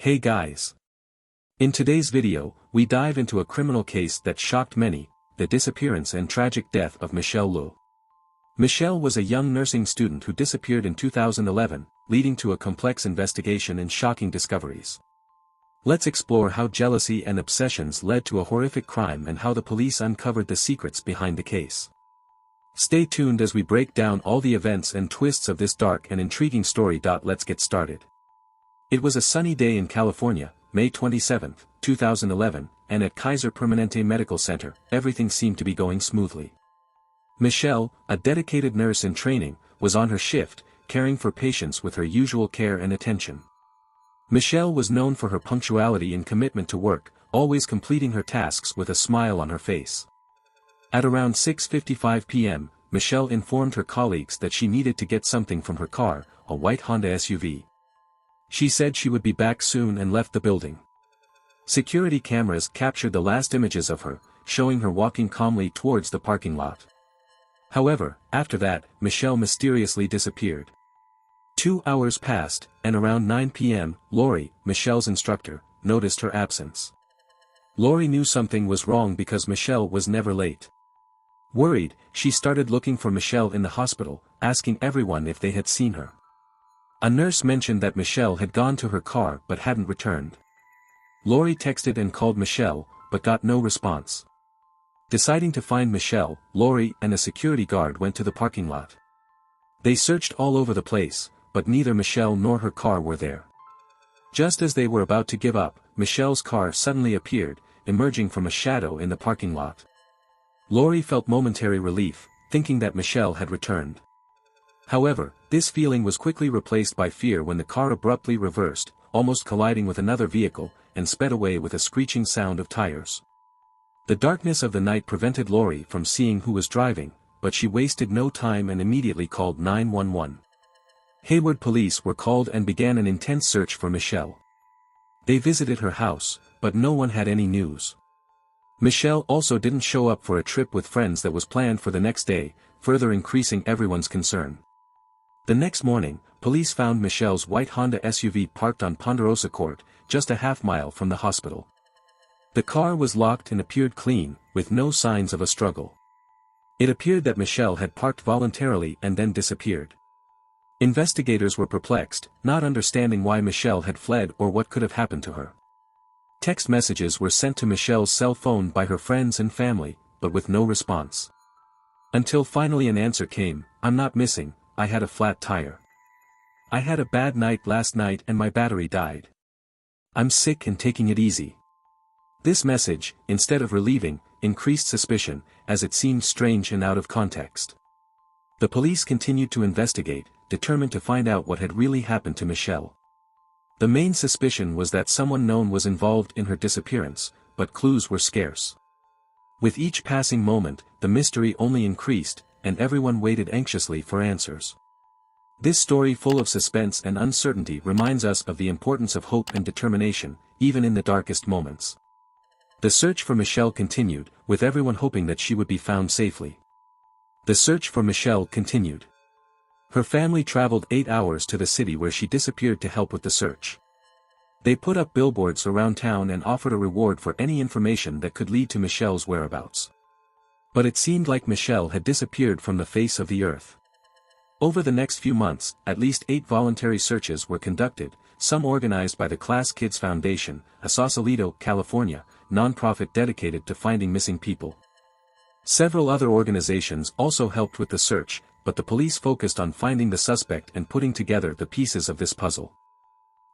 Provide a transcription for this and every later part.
Hey guys! In today's video, we dive into a criminal case that shocked many, the disappearance and tragic death of Michelle Liu. Michelle was a young nursing student who disappeared in 2011, leading to a complex investigation and shocking discoveries. Let's explore how jealousy and obsessions led to a horrific crime and how the police uncovered the secrets behind the case. Stay tuned as we break down all the events and twists of this dark and intriguing story. Let's get started. It was a sunny day in California, May 27, 2011, and at Kaiser Permanente Medical Center, everything seemed to be going smoothly. Michelle, a dedicated nurse in training, was on her shift, caring for patients with her usual care and attention. Michelle was known for her punctuality and commitment to work, always completing her tasks with a smile on her face. At around 6:55 p.m., Michelle informed her colleagues that she needed to get something from her car, a white Honda SUV. She said she would be back soon and left the building. Security cameras captured the last images of her, showing her walking calmly towards the parking lot. However, after that, Michelle mysteriously disappeared. 2 hours passed, and around 9 p.m., Lori, Michelle's instructor, noticed her absence. Lori knew something was wrong because Michelle was never late. Worried, she started looking for Michelle in the hospital, asking everyone if they had seen her. A nurse mentioned that Michelle had gone to her car but hadn't returned. Lori texted and called Michelle, but got no response. Deciding to find Michelle, Lori and a security guard went to the parking lot. They searched all over the place, but neither Michelle nor her car were there. Just as they were about to give up, Michelle's car suddenly appeared, emerging from a shadow in the parking lot. Lori felt momentary relief, thinking that Michelle had returned. However, this feeling was quickly replaced by fear when the car abruptly reversed, almost colliding with another vehicle, and sped away with a screeching sound of tires. The darkness of the night prevented Lori from seeing who was driving, but she wasted no time and immediately called 911. Hayward police were called and began an intense search for Michelle. They visited her house, but no one had any news. Michelle also didn't show up for a trip with friends that was planned for the next day, further increasing everyone's concern. The next morning, police found Michelle's white Honda SUV parked on Ponderosa Court, just a half-mile from the hospital. The car was locked and appeared clean, with no signs of a struggle. It appeared that Michelle had parked voluntarily and then disappeared. Investigators were perplexed, not understanding why Michelle had fled or what could have happened to her. Text messages were sent to Michelle's cell phone by her friends and family, but with no response. Until finally an answer came: "I'm not missing, I had a flat tire. I had a bad night last night and my battery died. I'm sick and taking it easy." This message, instead of relieving, increased suspicion, as it seemed strange and out of context. The police continued to investigate, determined to find out what had really happened to Michelle. The main suspicion was that someone known was involved in her disappearance, but clues were scarce. With each passing moment, the mystery only increased, and everyone waited anxiously for answers. This story, full of suspense and uncertainty, reminds us of the importance of hope and determination, even in the darkest moments. The search for Michelle continued, with everyone hoping that she would be found safely. The search for Michelle continued. Her family traveled 8 hours to the city where she disappeared to help with the search. They put up billboards around town and offered a reward for any information that could lead to Michelle's whereabouts. But it seemed like Michelle had disappeared from the face of the earth. Over the next few months, at least 8 voluntary searches were conducted, some organized by the Class Kids Foundation, a Sausalito, California, nonprofit dedicated to finding missing people. Several other organizations also helped with the search, but the police focused on finding the suspect and putting together the pieces of this puzzle.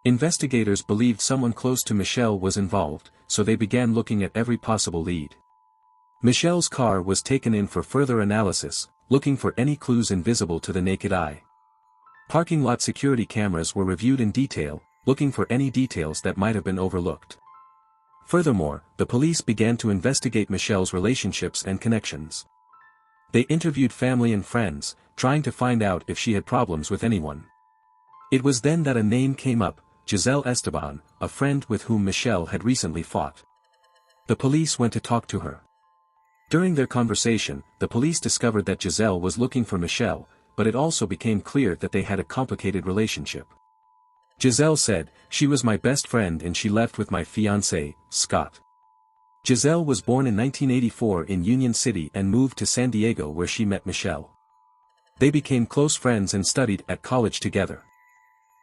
Investigators believed someone close to Michelle was involved, so they began looking at every possible lead. Michelle's car was taken in for further analysis, looking for any clues invisible to the naked eye. Parking lot security cameras were reviewed in detail, looking for any details that might have been overlooked. Furthermore, the police began to investigate Michelle's relationships and connections. They interviewed family and friends, trying to find out if she had problems with anyone. It was then that a name came up: Giselle Esteban, a friend with whom Michelle had recently fought. The police went to talk to her. During their conversation, the police discovered that Giselle was looking for Michelle, but it also became clear that they had a complicated relationship. Giselle said, "She was my best friend and she left with my fiancé, Scott." Giselle was born in 1984 in Union City and moved to San Diego where she met Michelle. They became close friends and studied at college together.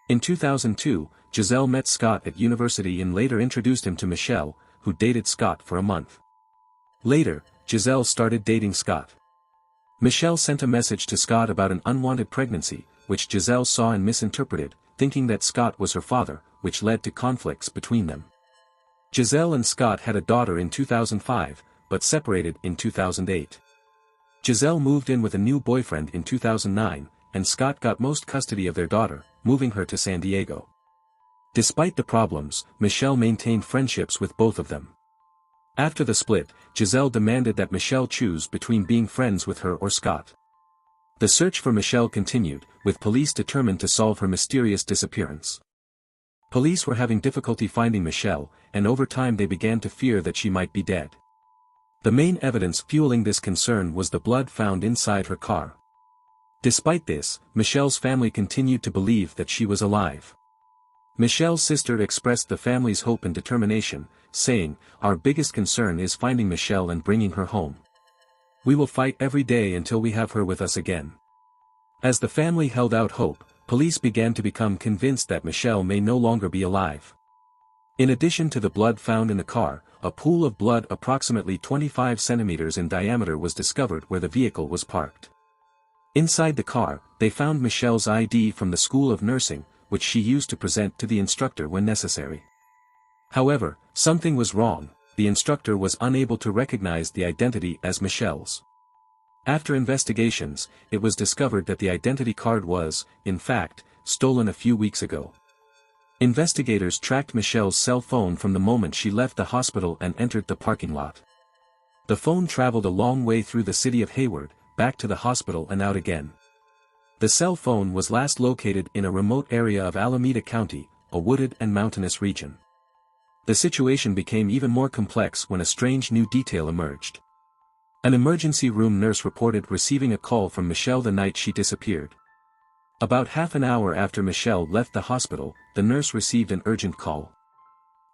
In 2002, Giselle met Scott at university and later introduced him to Michelle, who dated Scott for a month. Later, Giselle started dating Scott. Michelle sent a message to Scott about an unwanted pregnancy, which Giselle saw and misinterpreted, thinking that Scott was her father, which led to conflicts between them. Giselle and Scott had a daughter in 2005, but separated in 2008. Giselle moved in with a new boyfriend in 2009, and Scott got most custody of their daughter, moving her to San Diego. Despite the problems, Michelle maintained friendships with both of them. After the split, Giselle demanded that Michelle choose between being friends with her or Scott. The search for Michelle continued, with police determined to solve her mysterious disappearance. Police were having difficulty finding Michelle, and over time they began to fear that she might be dead. The main evidence fueling this concern was the blood found inside her car. Despite this, Michelle's family continued to believe that she was alive. Michelle's sister expressed the family's hope and determination, saying, "Our biggest concern is finding Michelle and bringing her home. We will fight every day until we have her with us again." As the family held out hope, police began to become convinced that Michelle may no longer be alive. In addition to the blood found in the car, a pool of blood approximately 25 centimeters in diameter was discovered where the vehicle was parked. Inside the car, they found Michelle's ID from the School of Nursing, which she used to present to the instructor when necessary. However, something was wrong. The instructor was unable to recognize the identity as Michelle's. After investigations, it was discovered that the identity card was, in fact, stolen a few weeks ago. Investigators tracked Michelle's cell phone from the moment she left the hospital and entered the parking lot. The phone traveled a long way through the city of Hayward, back to the hospital and out again. The cell phone was last located in a remote area of Alameda County, a wooded and mountainous region. The situation became even more complex when a strange new detail emerged. An emergency room nurse reported receiving a call from Michelle the night she disappeared. About half an hour after Michelle left the hospital, the nurse received an urgent call.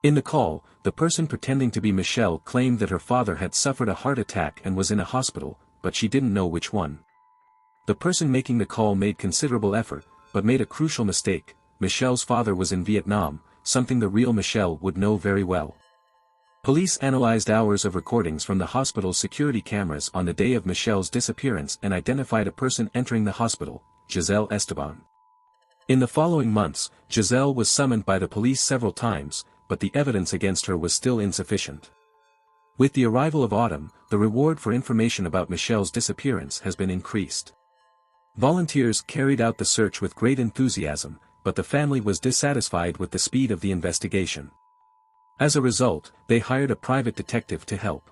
In the call, the person pretending to be Michelle claimed that her father had suffered a heart attack and was in a hospital, but she didn't know which one. The person making the call made considerable effort, but made a crucial mistake. Michelle's father was in Vietnam, something the real Michelle would know very well. Police analyzed hours of recordings from the hospital's security cameras on the day of Michelle's disappearance and identified a person entering the hospital, Giselle Esteban. In the following months, Giselle was summoned by the police several times, but the evidence against her was still insufficient. With the arrival of autumn, the reward for information about Michelle's disappearance has been increased. Volunteers carried out the search with great enthusiasm, but the family was dissatisfied with the speed of the investigation. As a result, they hired a private detective to help.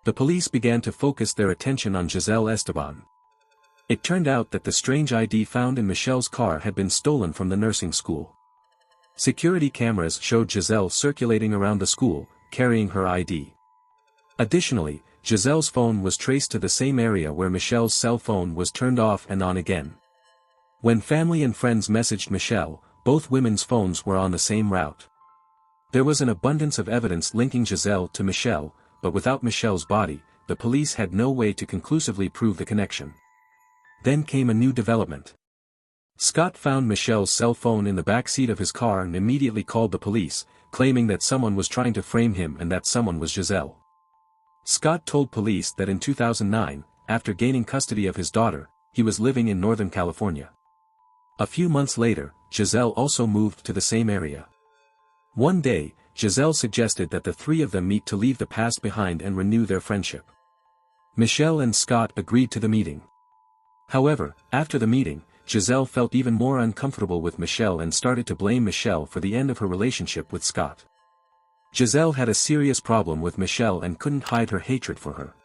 The police began to focus their attention on Giselle Esteban. It turned out that the strange ID found in Michelle's car had been stolen from the nursing school. Security cameras showed Giselle circulating around the school, carrying her ID. Additionally, Giselle's phone was traced to the same area where Michelle's cell phone was turned off and on again. When family and friends messaged Michelle, both women's phones were on the same route. There was an abundance of evidence linking Giselle to Michelle, but without Michelle's body, the police had no way to conclusively prove the connection. Then came a new development. Scott found Michelle's cell phone in the back seat of his car and immediately called the police, claiming that someone was trying to frame him and that someone was Giselle. Scott told police that in 2009, after gaining custody of his daughter, he was living in Northern California. A few months later, Giselle also moved to the same area. One day, Giselle suggested that the three of them meet to leave the past behind and renew their friendship. Michelle and Scott agreed to the meeting. However, after the meeting, Giselle felt even more uncomfortable with Michelle and started to blame Michelle for the end of her relationship with Scott. Giselle had a serious problem with Michelle and couldn't hide her hatred for her.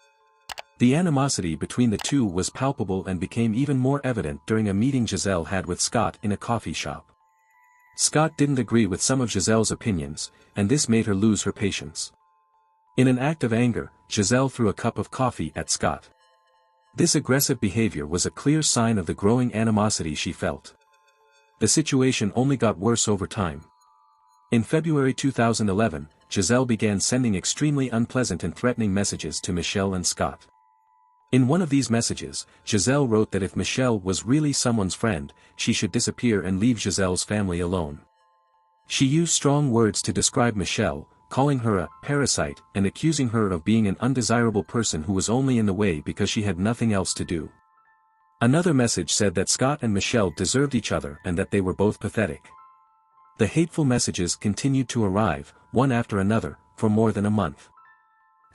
The animosity between the two was palpable and became even more evident during a meeting Giselle had with Scott in a coffee shop. Scott didn't agree with some of Giselle's opinions, and this made her lose her patience. In an act of anger, Giselle threw a cup of coffee at Scott. This aggressive behavior was a clear sign of the growing animosity she felt. The situation only got worse over time. In February 2011, Giselle began sending extremely unpleasant and threatening messages to Michelle and Scott. In one of these messages, Giselle wrote that if Michelle was really someone's friend, she should disappear and leave Giselle's family alone. She used strong words to describe Michelle, calling her a parasite and accusing her of being an undesirable person who was only in the way because she had nothing else to do. Another message said that Scott and Michelle deserved each other and that they were both pathetic. The hateful messages continued to arrive, one after another, for more than a month.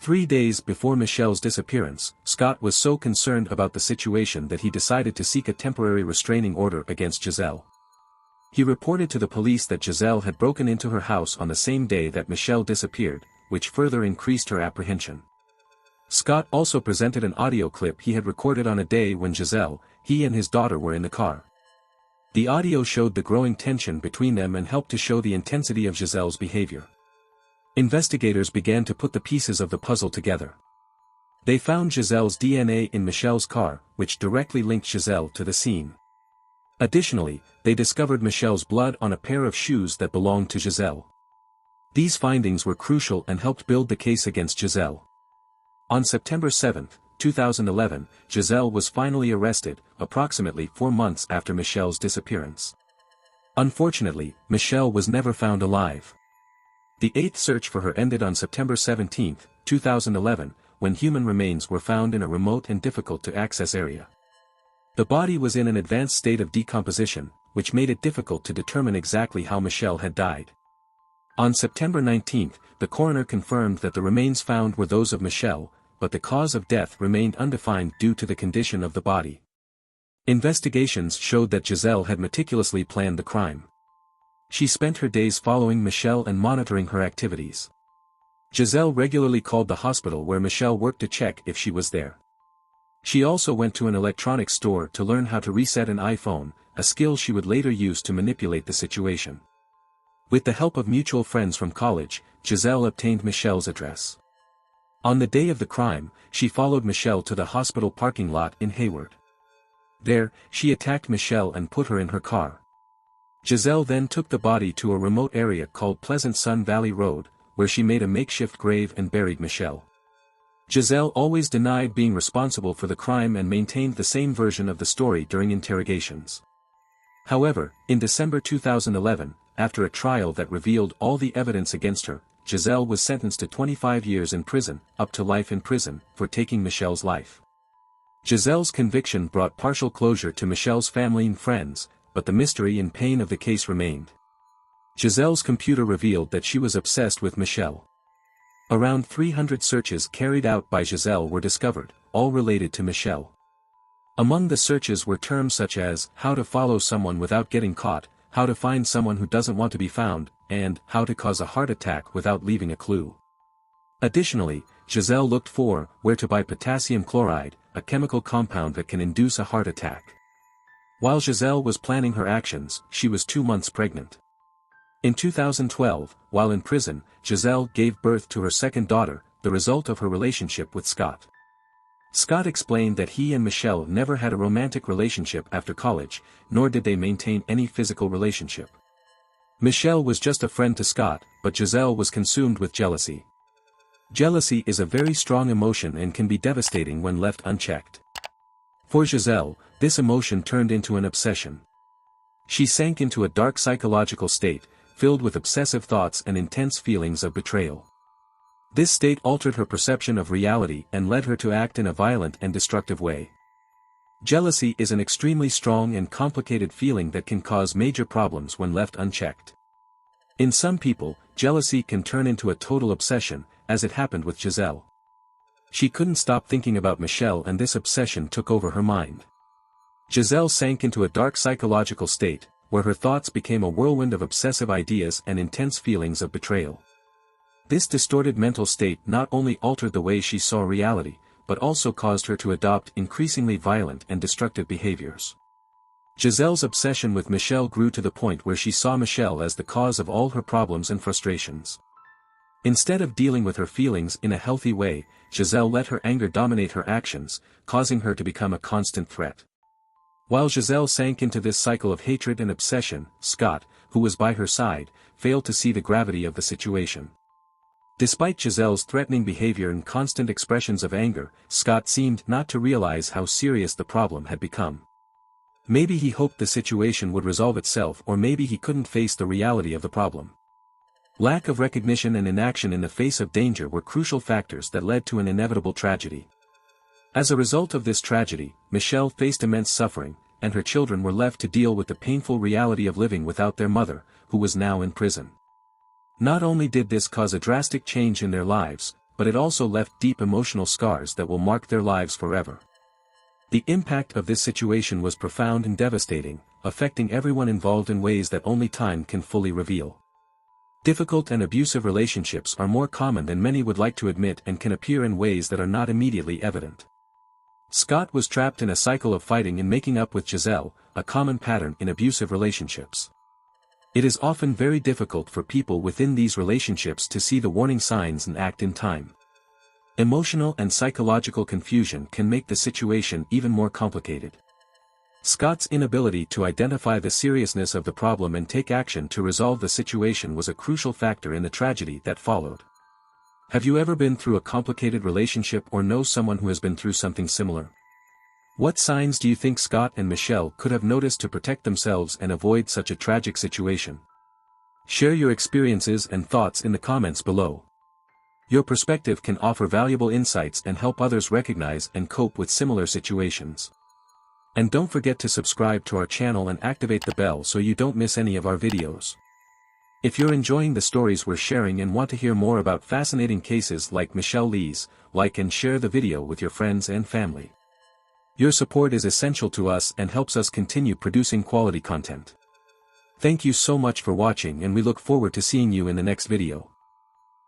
3 days before Michelle's disappearance, Scott was so concerned about the situation that he decided to seek a temporary restraining order against Giselle. He reported to the police that Giselle had broken into her house on the same day that Michelle disappeared, which further increased her apprehension. Scott also presented an audio clip he had recorded on a day when Giselle, he and his daughter were in the car. The audio showed the growing tension between them and helped to show the intensity of Giselle's behavior. Investigators began to put the pieces of the puzzle together. They found Giselle's DNA in Michelle's car, which directly linked Giselle to the scene. Additionally, they discovered Michelle's blood on a pair of shoes that belonged to Giselle. These findings were crucial and helped build the case against Giselle. On September 7, 2011, Giselle was finally arrested, approximately 4 months after Michelle's disappearance. Unfortunately, Michelle was never found alive. The 8th search for her ended on September 17, 2011, when human remains were found in a remote and difficult-to-access area. The body was in an advanced state of decomposition, which made it difficult to determine exactly how Michelle had died. On September 19, the coroner confirmed that the remains found were those of Michelle, but the cause of death remained undefined due to the condition of the body. Investigations showed that Giselle had meticulously planned the crime. She spent her days following Michelle and monitoring her activities. Giselle regularly called the hospital where Michelle worked to check if she was there. She also went to an electronics store to learn how to reset an iPhone, a skill she would later use to manipulate the situation. With the help of mutual friends from college, Giselle obtained Michelle's address. On the day of the crime, she followed Michelle to the hospital parking lot in Hayward. There, she attacked Michelle and put her in her car. Giselle then took the body to a remote area called Pleasant Sun Valley Road, where she made a makeshift grave and buried Michelle. Giselle always denied being responsible for the crime and maintained the same version of the story during interrogations. However, in December 2011, after a trial that revealed all the evidence against her, Giselle was sentenced to 25 years in prison, up to life in prison, for taking Michelle's life. Giselle's conviction brought partial closure to Michelle's family and friends, but the mystery and pain of the case remained. Giselle's computer revealed that she was obsessed with Michelle. Around 300 searches carried out by Giselle were discovered, all related to Michelle. Among the searches were terms such as, how to follow someone without getting caught, how to find someone who doesn't want to be found, and, how to cause a heart attack without leaving a clue. Additionally, Giselle looked for, where to buy potassium chloride, a chemical compound that can induce a heart attack. While Giselle was planning her actions, she was 2 months pregnant. In 2012, while in prison, Giselle gave birth to her second daughter, the result of her relationship with Scott. Scott explained that he and Michelle never had a romantic relationship after college, nor did they maintain any physical relationship. Michelle was just a friend to Scott, but Giselle was consumed with jealousy. Jealousy is a very strong emotion and can be devastating when left unchecked. For Giselle, this emotion turned into an obsession. She sank into a dark psychological state, filled with obsessive thoughts and intense feelings of betrayal. This state altered her perception of reality and led her to act in a violent and destructive way. Jealousy is an extremely strong and complicated feeling that can cause major problems when left unchecked. In some people, jealousy can turn into a total obsession, as it happened with Giselle. She couldn't stop thinking about Michelle and this obsession took over her mind. Giselle sank into a dark psychological state, where her thoughts became a whirlwind of obsessive ideas and intense feelings of betrayal. This distorted mental state not only altered the way she saw reality, but also caused her to adopt increasingly violent and destructive behaviors. Giselle's obsession with Michelle grew to the point where she saw Michelle as the cause of all her problems and frustrations. Instead of dealing with her feelings in a healthy way, Giselle let her anger dominate her actions, causing her to become a constant threat. While Giselle sank into this cycle of hatred and obsession, Scott, who was by her side, failed to see the gravity of the situation. Despite Giselle's threatening behavior and constant expressions of anger, Scott seemed not to realize how serious the problem had become. Maybe he hoped the situation would resolve itself, or maybe he couldn't face the reality of the problem. Lack of recognition and inaction in the face of danger were crucial factors that led to an inevitable tragedy. As a result of this tragedy, Michelle faced immense suffering, and her children were left to deal with the painful reality of living without their mother, who was now in prison. Not only did this cause a drastic change in their lives, but it also left deep emotional scars that will mark their lives forever. The impact of this situation was profound and devastating, affecting everyone involved in ways that only time can fully reveal. Difficult and abusive relationships are more common than many would like to admit and can appear in ways that are not immediately evident. Scott was trapped in a cycle of fighting and making up with Giselle, a common pattern in abusive relationships. It is often very difficult for people within these relationships to see the warning signs and act in time. Emotional and psychological confusion can make the situation even more complicated. Scott's inability to identify the seriousness of the problem and take action to resolve the situation was a crucial factor in the tragedy that followed. Have you ever been through a complicated relationship or know someone who has been through something similar? What signs do you think Scott and Michelle could have noticed to protect themselves and avoid such a tragic situation? Share your experiences and thoughts in the comments below. Your perspective can offer valuable insights and help others recognize and cope with similar situations. And don't forget to subscribe to our channel and activate the bell so you don't miss any of our videos. If you're enjoying the stories we're sharing and want to hear more about fascinating cases like Michelle Lee's, like and share the video with your friends and family. Your support is essential to us and helps us continue producing quality content. Thank you so much for watching, and we look forward to seeing you in the next video.